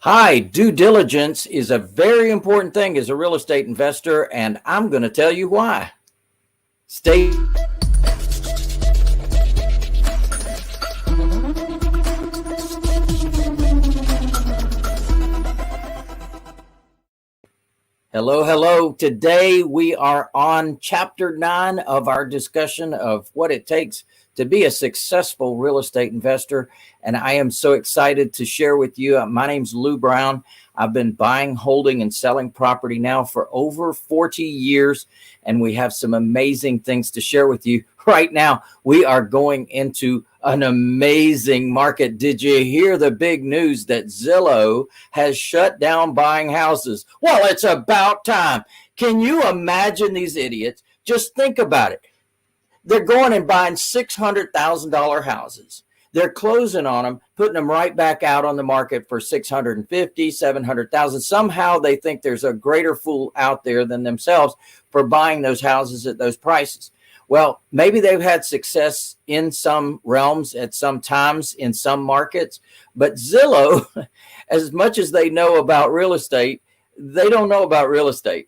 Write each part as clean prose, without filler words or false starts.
Hi, due diligence is a very important thing as a real estate investor, and I'm going to tell you why. Stay. Hello, hello. Today we are on chapter 9 of our discussion of what it takes to be a successful real estate investor. And I am so excited to share with you. My name's Lou Brown. I've been buying, holding, and selling property now for over 40 years. And we have some amazing things to share with you. Right now, we are going into an amazing market. Did you hear the big news that Zillow has shut down buying houses? Well, it's about time. Can you imagine these idiots? Just think about it. They're going and buying $600,000 houses. They're closing on them, putting them right back out on the market for $650,000, $700,000. Somehow they think there's a greater fool out there than themselves for buying those houses at those prices. Well, maybe they've had success in some realms at some times in some markets, but Zillow, as much as they know about real estate, they don't know about real estate.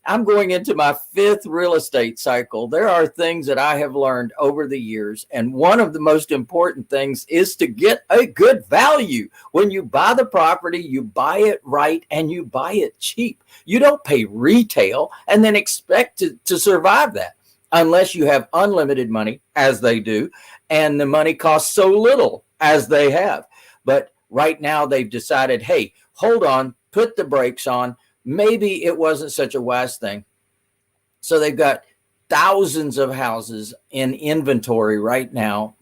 I'm going into my 5th real estate cycle. There are things that I have learned over the years, and one of the most important things is to get a good value. When you buy the property, you buy it right and you buy it cheap. You don't pay retail and then expect to survive that, unless you have unlimited money, as they do, and the money costs so little, as they have. But right now they've decided, hey, hold on, put the brakes on. Maybe it wasn't such a wise thing. So they've got thousands of houses in inventory right now.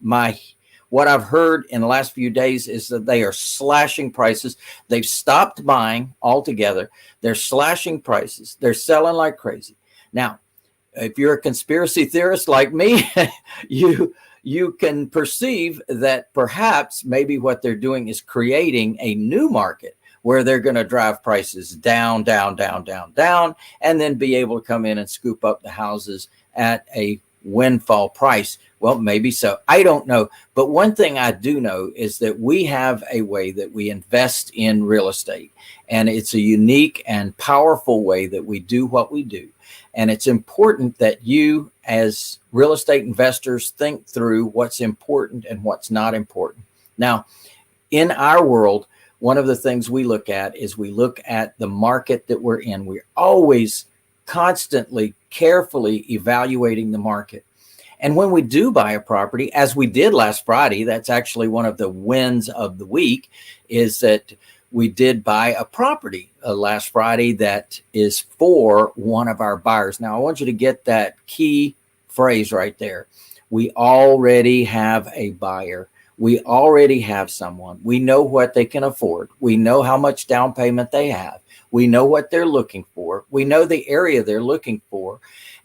What I've heard in the last few days is that they are slashing prices. They've stopped buying altogether. They're slashing prices. They're selling like crazy. Now, if you're a conspiracy theorist like me, you can perceive that perhaps maybe what they're doing is creating a new market where they're going to drive prices down, and then be able to come in and scoop up the houses at a windfall price. Well, maybe so. I don't know. But one thing I do know is that we have a way that we invest in real estate, and it's a unique and powerful way that we do what we do. And it's important that you, as real estate investors, think through what's important and what's not important. Now, in our world, one of the things we look at is we look at the market that we're in. We're always constantly, carefully evaluating the market. And when we do buy a property, as we did last Friday, that's actually one of the wins of the week, is that we did buy a property last Friday that is for one of our buyers. Now, I want you to get that key phrase right there. We already have a buyer. We already have someone. We know what they can afford. We know how much down payment they have. We know what they're looking for. We know the area they're looking for,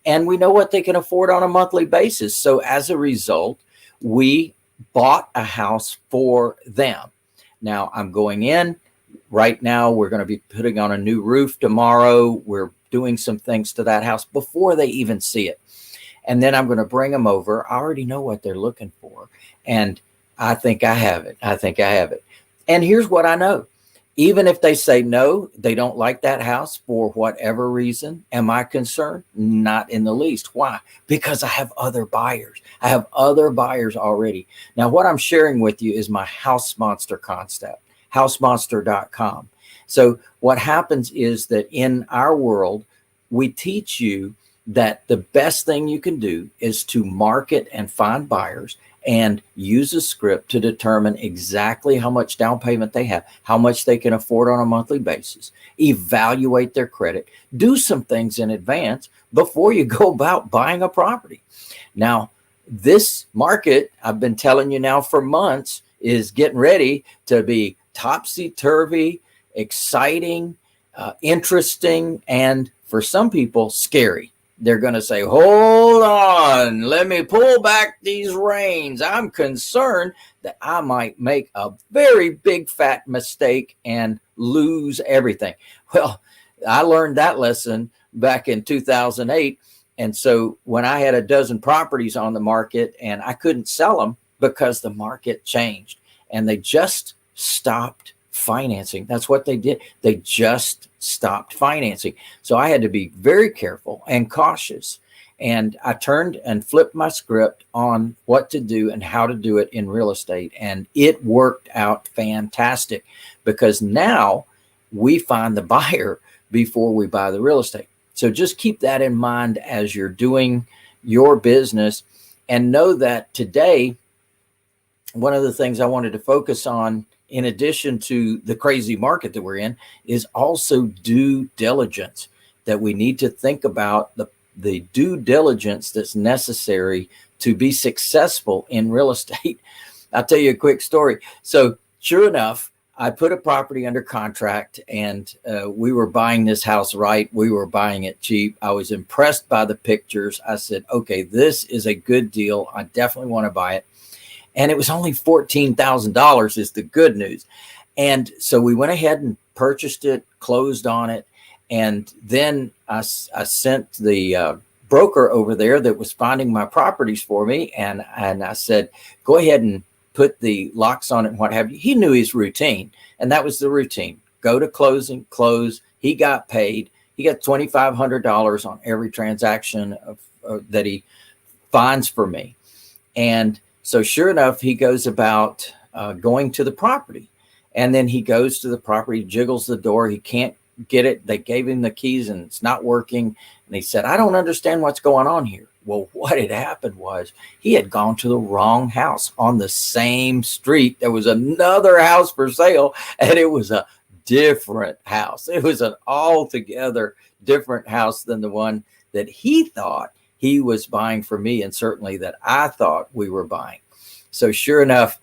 and we know what they can afford on a monthly basis. So as a result, we bought a house for them. Now I'm going in right now. We're going to be putting on a new roof tomorrow. We're doing some things to that house before they even see it. And then I'm going to bring them over. I already know what they're looking for. And I think I have it. I think I have it. And here's what I know. Even if they say no, they don't like that house for whatever reason, am I concerned? Not in the least. Why? Because I have other buyers. I have other buyers already. Now, what I'm sharing with you is my house monster concept, housemonster.com. So what happens is that in our world, we teach you that the best thing you can do is to market and find buyers and use a script to determine exactly how much down payment they have, how much they can afford on a monthly basis, evaluate their credit, do some things in advance before you go about buying a property. Now, this market, I've been telling you now for months, is getting ready to be topsy-turvy, exciting, interesting, and for some people, scary. They're going to say, hold on, let me pull back these reins. I'm concerned that I might make a very big fat mistake and lose everything. Well, I learned that lesson back in 2008. And so when I had a dozen properties on the market and I couldn't sell them because the market changed and they just stopped financing. That's what they did. They just stopped financing. So I had to be very careful and cautious. And I turned and flipped my script on what to do and how to do it in real estate. And it worked out fantastic, because now we find the buyer before we buy the real estate. So just keep that in mind as you're doing your business, and know that today, one of the things I wanted to focus on, in addition to the crazy market that we're in, is also due diligence, that we need to think about the due diligence that's necessary to be successful in real estate. I'll tell you a quick story. So sure enough, I put a property under contract, and we were buying this house right. We were buying it cheap. I was impressed by the pictures. I said, okay, this is a good deal. I definitely want to buy it. And it was only $14,000 is the good news. And so we went ahead and purchased it, closed on it. And then I sent the broker over there that was finding my properties for me. And I said, go ahead and put the locks on it and what have you. He knew his routine. And that was the routine. Go to closing, close. He got paid. He got $2,500 on every transaction that he finds for me. And so sure enough, he goes about going to the property. And then he goes to the property, jiggles the door. He can't get it. They gave him the keys and it's not working. And he said, I don't understand what's going on here. Well, what had happened was he had gone to the wrong house on the same street. There was another house for sale, and it was a different house. It was an altogether different house than the one that he thought he was buying for me, and certainly that I thought we were buying. So sure enough,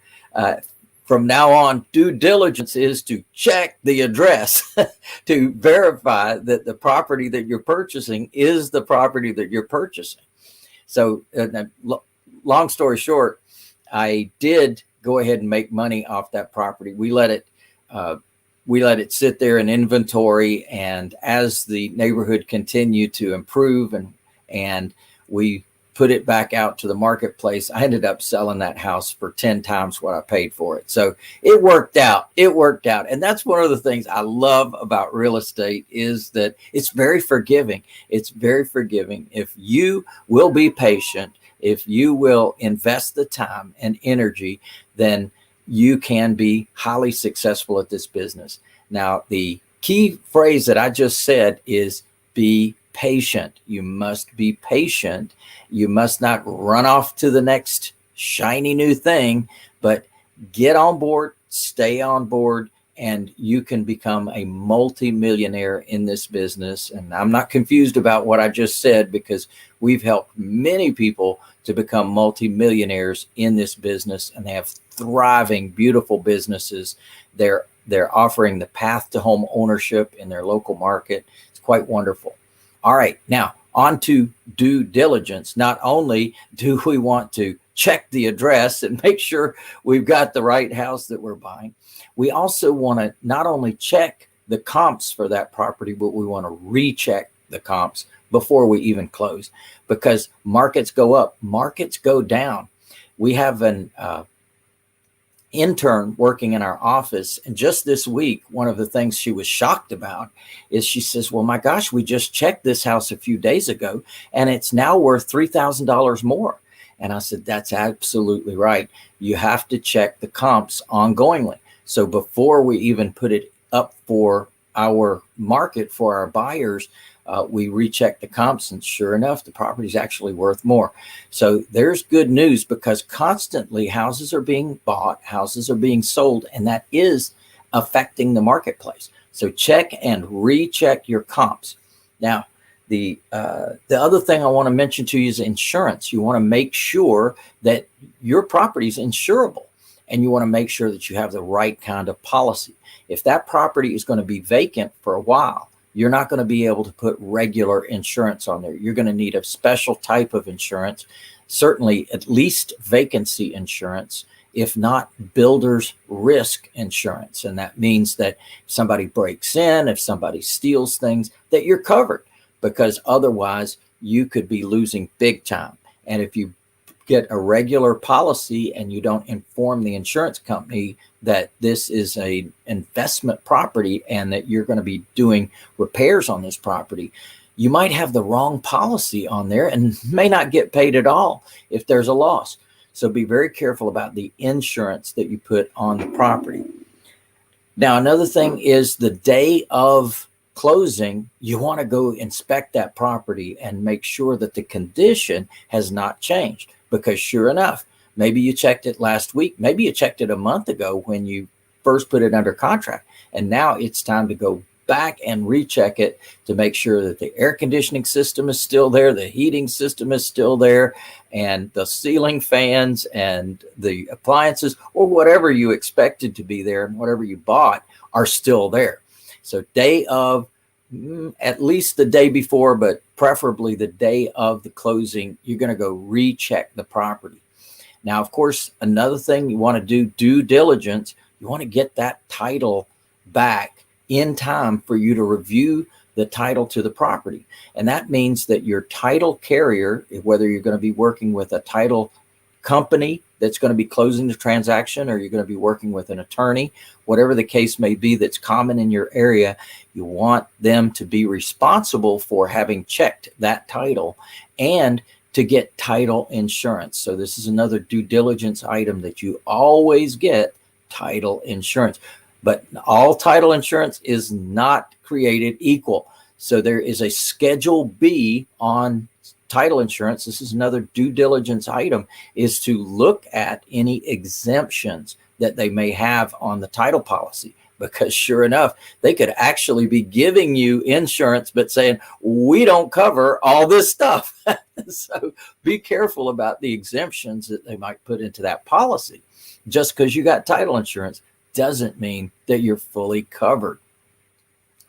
from now on, due diligence is to check the address to verify that the property that you're purchasing is the property that you're purchasing. So long story short, I did go ahead and make money off that property. We let it sit there in inventory, and as the neighborhood continued to improve and we put it back out to the marketplace, I ended up selling that house for 10 times what I paid for it. So it worked out. It worked out. And that's one of the things I love about real estate, is that it's very forgiving. It's very forgiving. If you will be patient, if you will invest the time and energy, then you can be highly successful at this business. Now, the key phrase that I just said is be patient. You must be patient. You must not run off to the next shiny new thing, but get on board, stay on board, and you can become a multi-millionaire in this business. And I'm not confused about what I just said, because we've helped many people to become multi-millionaires in this business, and they have thriving, beautiful businesses. They're offering the path to home ownership in their local market. It's quite wonderful. All right, now on to due diligence. Not only do we want to check the address and make sure we've got the right house that we're buying, we also want to not only check the comps for that property, but we want to recheck the comps before we even close, because markets go up, markets go down. We have an intern working in our office, and just this week, one of the things she was shocked about is she says, well, my gosh, we just checked this house a few days ago and it's now worth $3,000 more. And I said, that's absolutely right. You have to check the comps ongoingly. So before we even put it up for our market for our buyers, we recheck the comps, and sure enough, the property is actually worth more. So there's good news, because constantly houses are being bought, houses are being sold, and that is affecting the marketplace. So check and recheck your comps. Now, the other thing I want to mention to you is insurance. You want to make sure that your property is insurable, and you want to make sure that you have the right kind of policy. If that property is going to be vacant for a while, you're not going to be able to put regular insurance on there. You're going to need a special type of insurance, certainly at least vacancy insurance, if not builder's risk insurance. And that means that if somebody breaks in, if somebody steals things, that you're covered, because otherwise you could be losing big time. And if you get a regular policy and you don't inform the insurance company that this is a investment property and that you're going to be doing repairs on this property, you might have the wrong policy on there and may not get paid at all if there's a loss. So be very careful about the insurance that you put on the property. Now, another thing is the day of closing, you want to go inspect that property and make sure that the condition has not changed, because sure enough, maybe you checked it last week, maybe you checked it a month ago when you first put it under contract, and now it's time to go back and recheck it to make sure that the air conditioning system is still there, the heating system is still there, and the ceiling fans and the appliances or whatever you expected to be there and whatever you bought are still there. So day of, at least the day before, but preferably the day of the closing, you're going to go recheck the property. Now, of course, another thing you want to do, due diligence, you want to get that title back in time for you to review the title to the property. And that means that your title carrier, whether you're going to be working with a title company that's going to be closing the transaction, or you're going to be working with an attorney, whatever the case may be that's common in your area, you want them to be responsible for having checked that title and to get title insurance. So this is another due diligence item that you always get, title insurance. But all title insurance is not created equal. So there is a Schedule B on title insurance. This is another due diligence item, is to look at any exemptions that they may have on the title policy, because sure enough, they could actually be giving you insurance, but saying, we don't cover all this stuff. So be careful about the exemptions that they might put into that policy. Just because you got title insurance doesn't mean that you're fully covered.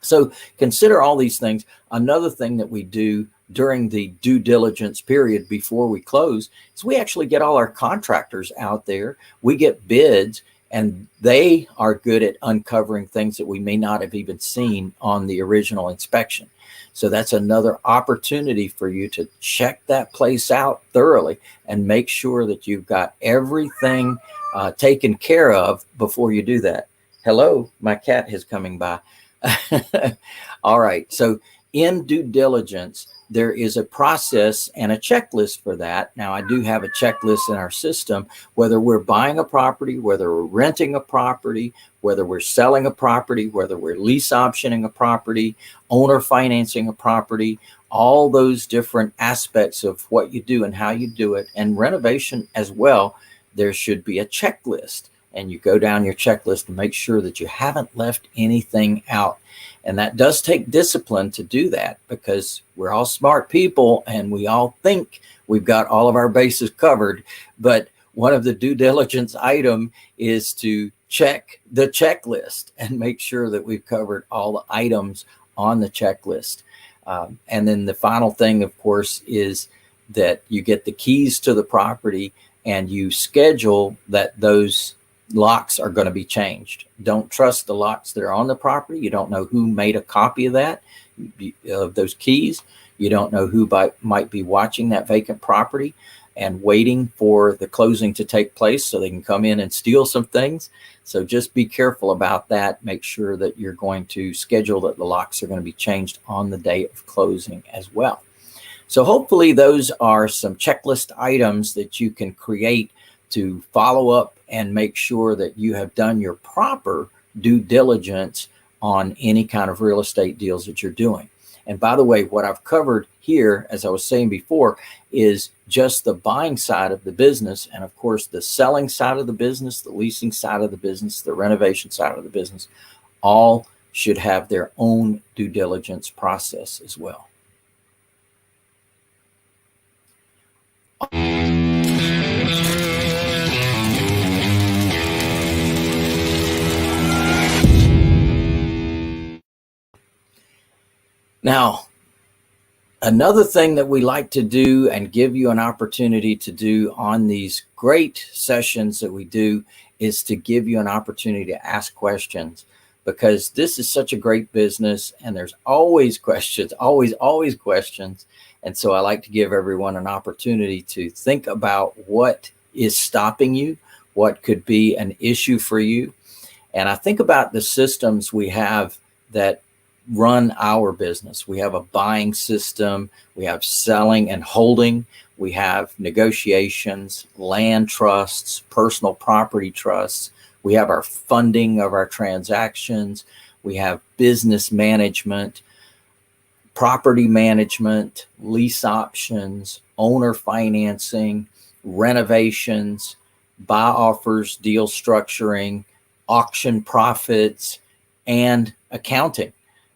So consider all these things. Another thing that we do during the due diligence period before we close is we actually get all our contractors out there. We get bids, and they are good at uncovering things that we may not have even seen on the original inspection. So that's another opportunity for you to check that place out thoroughly and make sure that you've got everything taken care of before you do that. Hello, my cat is coming by. All right. So in due diligence, there is a process and a checklist for that. Now, I do have a checklist in our system, whether we're buying a property, whether we're renting a property, whether we're selling a property, whether we're lease optioning a property, owner financing a property, all those different aspects of what you do and how you do it, and renovation as well. There should be a checklist, and you go down your checklist to make sure that you haven't left anything out. And that does take discipline to do that, because we're all smart people and we all think we've got all of our bases covered. But one of the due diligence item is to check the checklist and make sure that we've covered all the items on the checklist. And then the final thing, of course, is that you get the keys to the property and you schedule that those locks are going to be changed. Don't trust the locks that are on the property. You don't know who made a copy of that, of those keys. You don't know who might be watching that vacant property and waiting for the closing to take place so they can come in and steal some things. So just be careful about that. Make sure that you're going to schedule that the locks are going to be changed on the day of closing as well. So hopefully those are some checklist items that you can create to follow up and make sure that you have done your proper due diligence on any kind of real estate deals that you're doing. And by the way, what I've covered here, as I was saying before, is just the buying side of the business. And of course, the selling side of the business, the leasing side of the business, the renovation side of the business, all should have their own due diligence process as well. Now, another thing that we like to do and give you an opportunity to do on these great sessions that we do is to give you an opportunity to ask questions, because this is such a great business and there's always questions, always questions. And so I like to give everyone an opportunity to think about what is stopping you, what could be an issue for you. And I think about the systems we have that run our business. We have a buying system, we have selling and holding, we have negotiations, land trusts, personal property trusts, we have our funding of our transactions, we have business management, property management, lease options, owner financing, renovations, buy offers, deal structuring, auction profits, and accounting,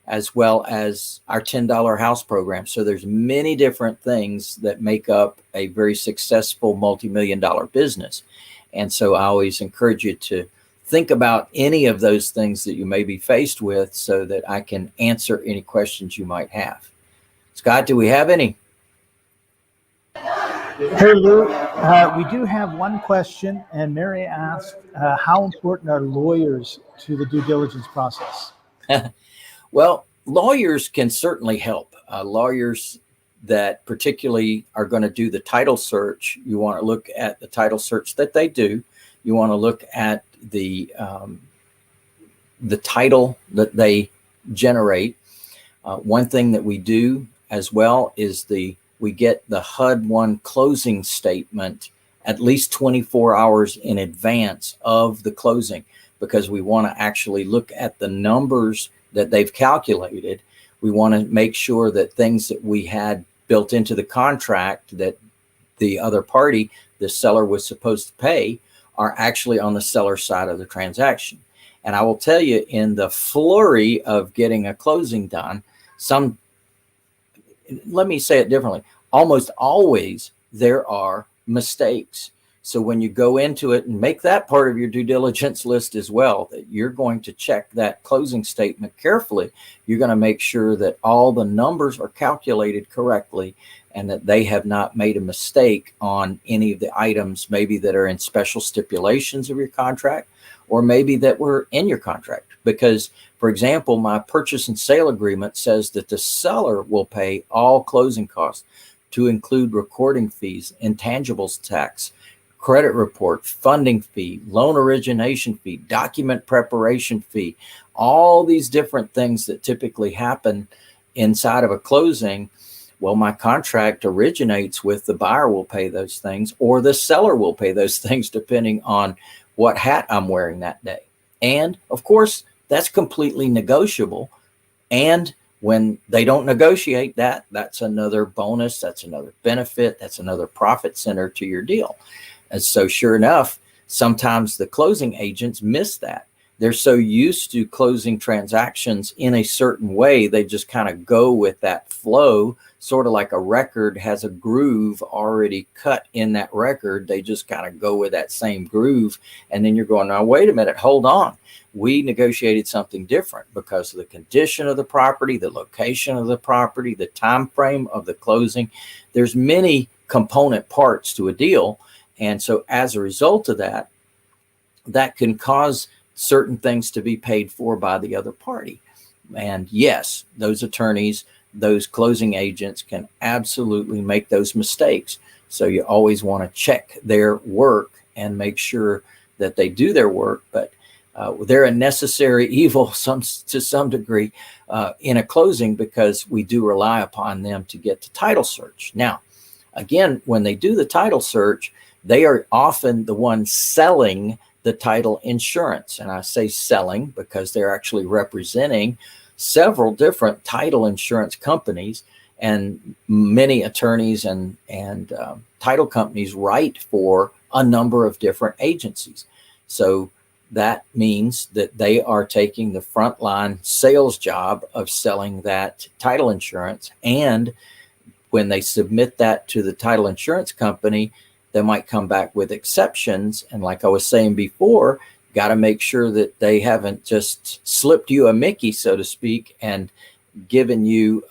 as well as our $10 house program. So there's many different things that make up a very successful multi-million-dollar business. And so I always encourage you to think about any of those things that you may be faced with so that I can answer any questions you might have. Scott, do we have any? Hey, Lou, we do have one question, and Mary asked, how important are lawyers to the due diligence process? Well, lawyers can certainly help. Lawyers that particularly are going to do the title search, you want to look at the title search that they do. You want to look at the title that they generate. One thing that we do as well is we get the HUD-1 closing statement at least 24 hours in advance of the closing, because we want to actually look at the numbers that they've calculated. We want to make sure that things that we had built into the contract that the other party, the seller, was supposed to pay are actually on the seller side of the transaction. And I will tell you, in the flurry of getting a closing done, let me say it differently, almost always there are mistakes. So when you go into it, and make that part of your due diligence list as well, that you're going to check that closing statement carefully. You're going to make sure that all the numbers are calculated correctly and that they have not made a mistake on any of the items maybe that are in special stipulations of your contract, or maybe that were in your contract. Because, for example, my purchase and sale agreement says that the seller will pay all closing costs, to include recording fees, intangibles tax, credit report, funding fee, loan origination fee, document preparation fee, all these different things that typically happen inside of a closing. Well, my contract originates with the buyer will pay those things, or the seller will pay those things, depending on what hat I'm wearing that day. And of course, that's completely negotiable. And when they don't negotiate that, that's another bonus, that's another benefit, that's another profit center to your deal. And so sure enough, sometimes the closing agents miss that. They're so used to closing transactions in a certain way, they just kind of go with that flow, sort of like a record has a groove already cut in that record. They just kind of go with that same groove. And then you're going, now, wait a minute, hold on. We negotiated something different because of the condition of the property, the location of the property, the time frame of the closing. There's many component parts to a deal. And so as a result of that, that can cause certain things to be paid for by the other party. And yes, those attorneys, those closing agents can absolutely make those mistakes. So you always want to check their work and make sure that they do their work. But they're a necessary evil to some degree in a closing, because we do rely upon them to get to title search. Now, again, when they do the title search, they are often the ones selling the title insurance. And I say selling because they're actually representing several different title insurance companies, and many attorneys and title companies write for a number of different agencies. So that means that they are taking the frontline sales job of selling that title insurance. And when they submit that to the title insurance company, they might come back with exceptions. And like I was saying before, got to make sure that they haven't just slipped you a Mickey, so to speak, and given you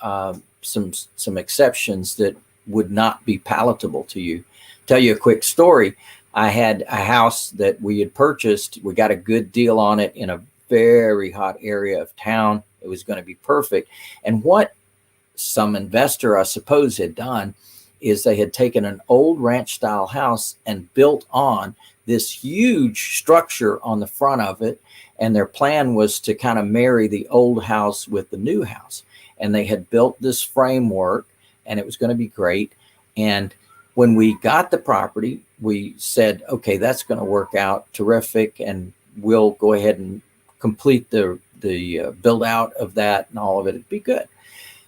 some exceptions that would not be palatable to you. Tell you a quick story. I had a house that we had purchased. We got a good deal on it in a very hot area of town. It was going to be perfect. And what some investor, I suppose, had done is they had taken an old ranch style house and built on this huge structure on the front of it. And their plan was to kind of marry the old house with the new house. And they had built this framework and it was going to be great. And when we got the property, we said, okay, that's going to work out terrific. And we'll go ahead and complete the build out of that and all of it. It'd be good.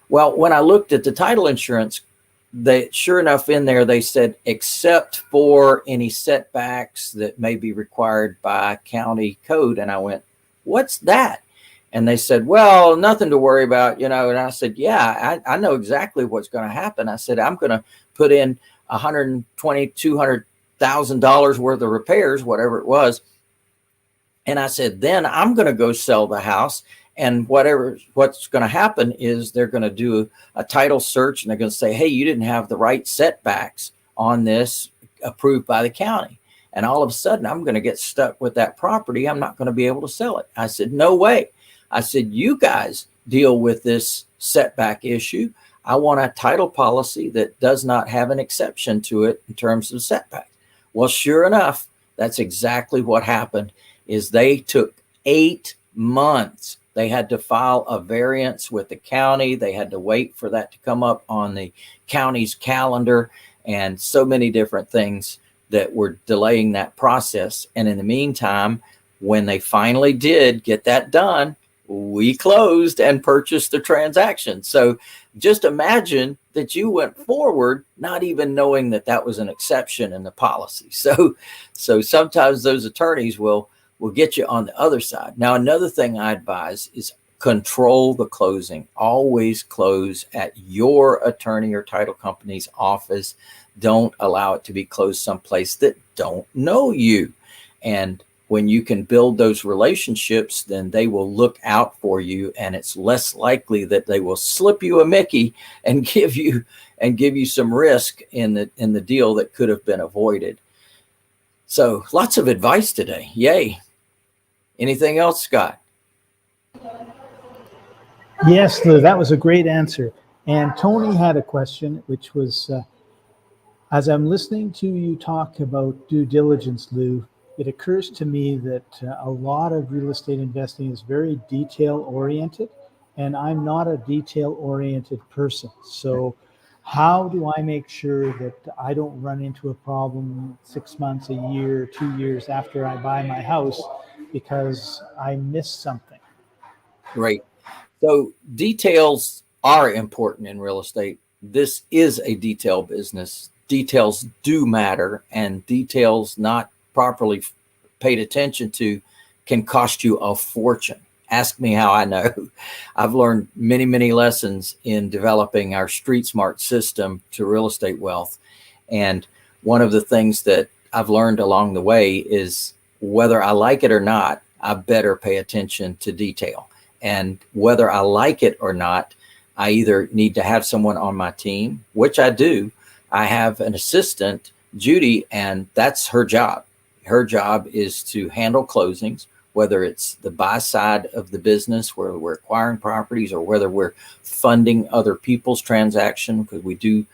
Well, when I looked at the title insurance, they sure enough in there, they said, except for any setbacks that may be required by county code. And I went, what's that? And they said, well, nothing to worry about, you know. And I said, yeah, I know exactly what's going to happen. I said, I'm going to put in $120,000, $200,000 worth of repairs, whatever it was. And I said, then I'm going to go sell the house. And what's going to happen is they're going to do a title search and they're going to say, hey, you didn't have the right setbacks on this approved by the county. And all of a sudden, I'm going to get stuck with that property. I'm not going to be able to sell it. I said, no way. I said, you guys deal with this setback issue. I want a title policy that does not have an exception to it in terms of setback. Well, sure enough, that's exactly what happened. Is they took 8 months. They had to file a variance with the county. They had to wait for that to come up on the county's calendar, and so many different things that were delaying that process. And in the meantime, when they finally did get that done, we closed and purchased the transaction. So just imagine that you went forward not even knowing that that was an exception in the policy. So sometimes those attorneys will get you on the other side. Now, another thing I advise is control the closing. Always close at your attorney or title company's office. Don't allow it to be closed someplace that don't know you. And when you can build those relationships, then they will look out for you, and it's less likely that they will slip you a Mickey and give you some risk in the deal that could have been avoided. So lots of advice today. Yay. Anything else, Scott? Yes, Lou, that was a great answer. And Tony had a question, which was, as I'm listening to you talk about due diligence, Lou, it occurs to me that a lot of real estate investing is very detail oriented, and I'm not a detail oriented person. So how do I make sure that I don't run into a problem 6 months, a year, 2 years after I buy my house because I missed something? Great. So details are important in real estate. This is a detail business. Details do matter, and details not properly paid attention to can cost you a fortune. Ask me how I know. I've learned many, many lessons in developing our Street Smart system to real estate wealth. And one of the things that I've learned along the way is whether I like it or not, I better pay attention to detail. And whether I like it or not, I either need to have someone on my team, which I do. I have an assistant, Judy, and that's her job. Her job is to handle closings, whether it's the buy side of the business where we're acquiring properties or whether we're funding other people's transaction, because we do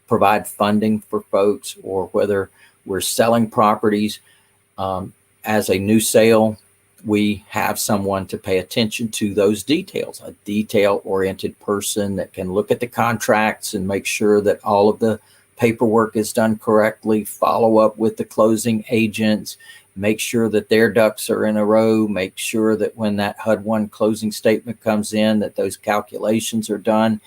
provide funding for folks, or whether we're selling properties as a new sale. We have someone to pay attention to those details, a detail-oriented person that can look at the contracts and make sure that all of the paperwork is done correctly, follow up with the closing agents, make sure that their ducks are in a row, make sure that when that HUD-1 closing statement comes in, that those calculations are done.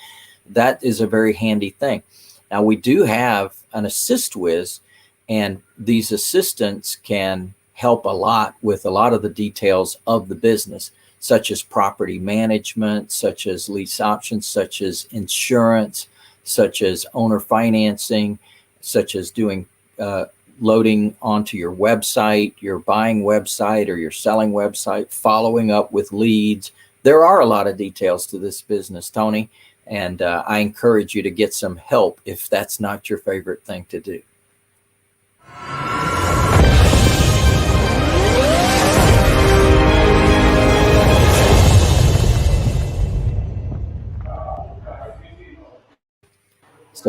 That is a very handy thing. Now, we do have an assist whiz, and these assistants can help a lot with a lot of the details of the business, such as property management, such as lease options, such as insurance, such as owner financing, such as doing loading onto your website, your buying website or your selling website, following up with leads. There are a lot of details to this business, Tony, and I encourage you to get some help if that's not your favorite thing to do.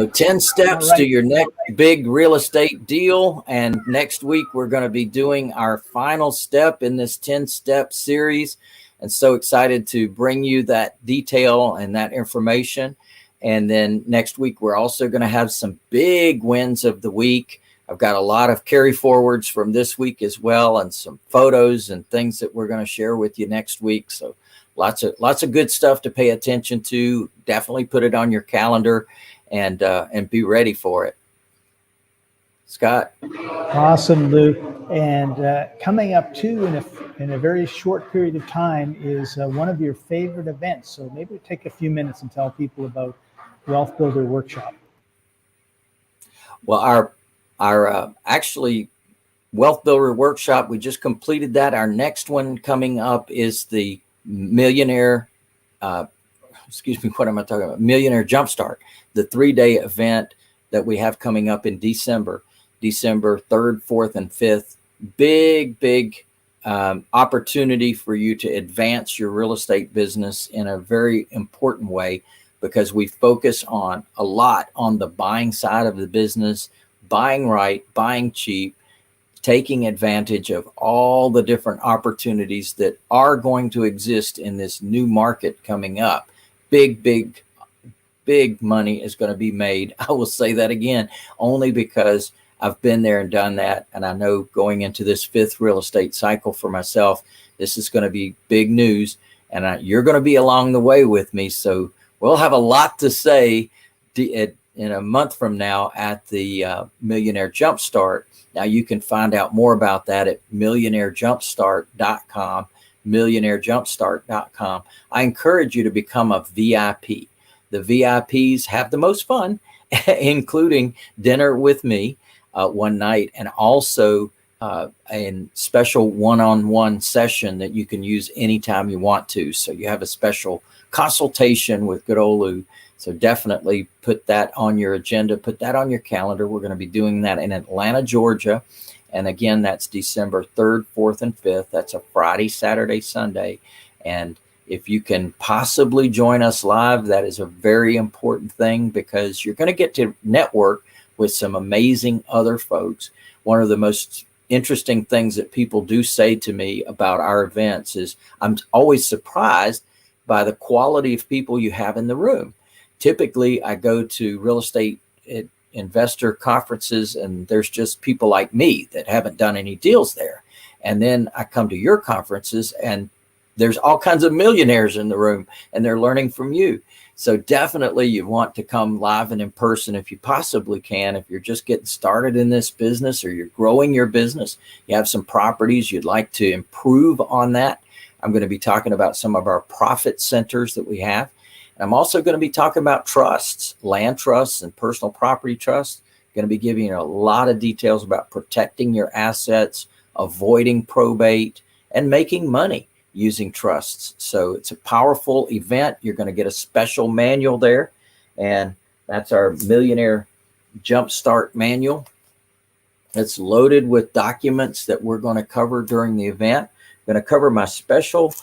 So 10 steps to your next big real estate deal. And next week, we're going to be doing our final step in this 10-step series. And so excited to bring you that detail and that information. And then next week, we're also going to have some big wins of the week. I've got a lot of carry forwards from this week as well, and some photos and things that we're going to share with you next week. So lots of good stuff to pay attention to. Definitely put it on your calendar and be ready for it. Scott. Awesome, Lou. And coming up too in a very short period of time is one of your favorite events. So maybe take a few minutes and tell people about Wealth Builder Workshop. Well, our actually Wealth Builder Workshop, we just completed that. Our next one coming up is the Millionaire Jumpstart, the 3-day event that we have coming up in December 3rd, 4th, and 5th. Big opportunity for you to advance your real estate business in a very important way, because we focus a lot on the buying side of the business, buying right, buying cheap, taking advantage of all the different opportunities that are going to exist in this new market coming up. Big money is going to be made. I will say that again, only because I've been there and done that. And I know going into this 5th real estate cycle for myself, this is going to be big news. And you're going to be along the way with me. So we'll have a lot to say in a month from now at the Millionaire Jumpstart. Now you can find out more about that at millionairejumpstart.com, millionairejumpstart.com. I encourage you to become a VIP. The VIPs have the most fun, including dinner with me one night, and also a special one-on-one session that you can use anytime you want to. So you have a special consultation with good old Lou. So definitely put that on your agenda, put that on your calendar. We're going to be doing that in Atlanta, Georgia. And again, that's December 3rd, 4th, and 5th. That's a Friday, Saturday, Sunday. And if you can possibly join us live, that is a very important thing, because you're going to get to network with some amazing other folks. One of the most interesting things that people do say to me about our events is I'm always surprised by the quality of people you have in the room. Typically, I go to real estate investor conferences and there's just people like me that haven't done any deals there. And then I come to your conferences and there's all kinds of millionaires in the room and they're learning from you. So definitely you want to come live and in person if you possibly can. If you're just getting started in this business or you're growing your business, you have some properties you'd like to improve on that. I'm going to be talking about some of our profit centers that we have. I'm also going to be talking about trusts, land trusts and personal property trusts. Going to be giving you a lot of details about protecting your assets, avoiding probate, and making money using trusts. So it's a powerful event. You're going to get a special manual there. And that's our Millionaire Jumpstart manual. It's loaded with documents that we're going to cover during the event. I'm going to cover my special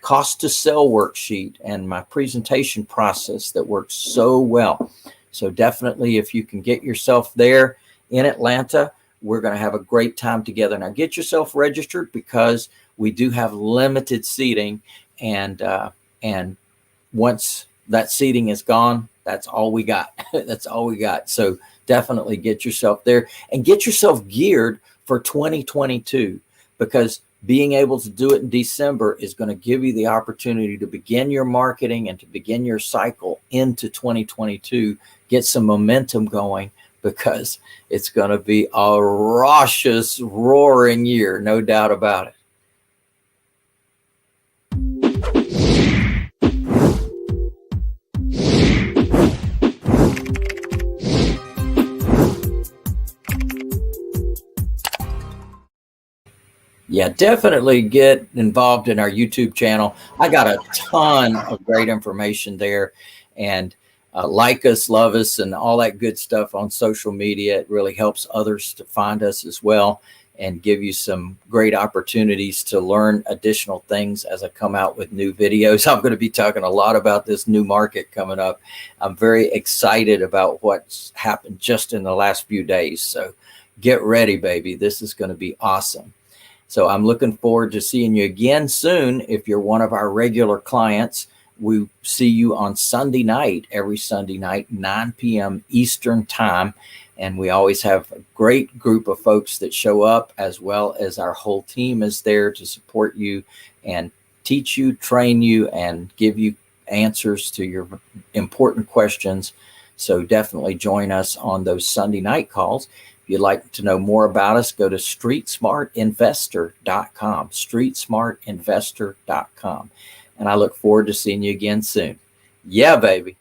cost to sell worksheet and my presentation process that works so well. So definitely, if you can get yourself there in Atlanta, we're going to have a great time together. Now get yourself registered, because we do have limited seating, and once that seating is gone, that's all we got. That's all we got. So definitely get yourself there and get yourself geared for 2022, because being able to do it in December is going to give you the opportunity to begin your marketing and to begin your cycle into 2022, get some momentum going, because it's going to be a raucous, roaring year, no doubt about it. Yeah, definitely get involved in our YouTube channel. I got a ton of great information there, and like us, love us, and all that good stuff on social media. It really helps others to find us as well. and give you some great opportunities to learn additional things as I come out with new videos. I'm going to be talking a lot about this new market coming up. I'm very excited about what's happened just in the last few days. So get ready, baby. This is going to be awesome. So I'm looking forward to seeing you again soon. If you're one of our regular clients, we see you on Sunday night, every Sunday night, 9 p.m. Eastern time. And we always have a great group of folks that show up, as well as our whole team is there to support you and teach you, train you, and give you answers to your important questions. So definitely join us on those Sunday night calls. If you'd like to know more about us, go to streetsmartinvestor.com, streetsmartinvestor.com. And I look forward to seeing you again soon. Yeah, baby.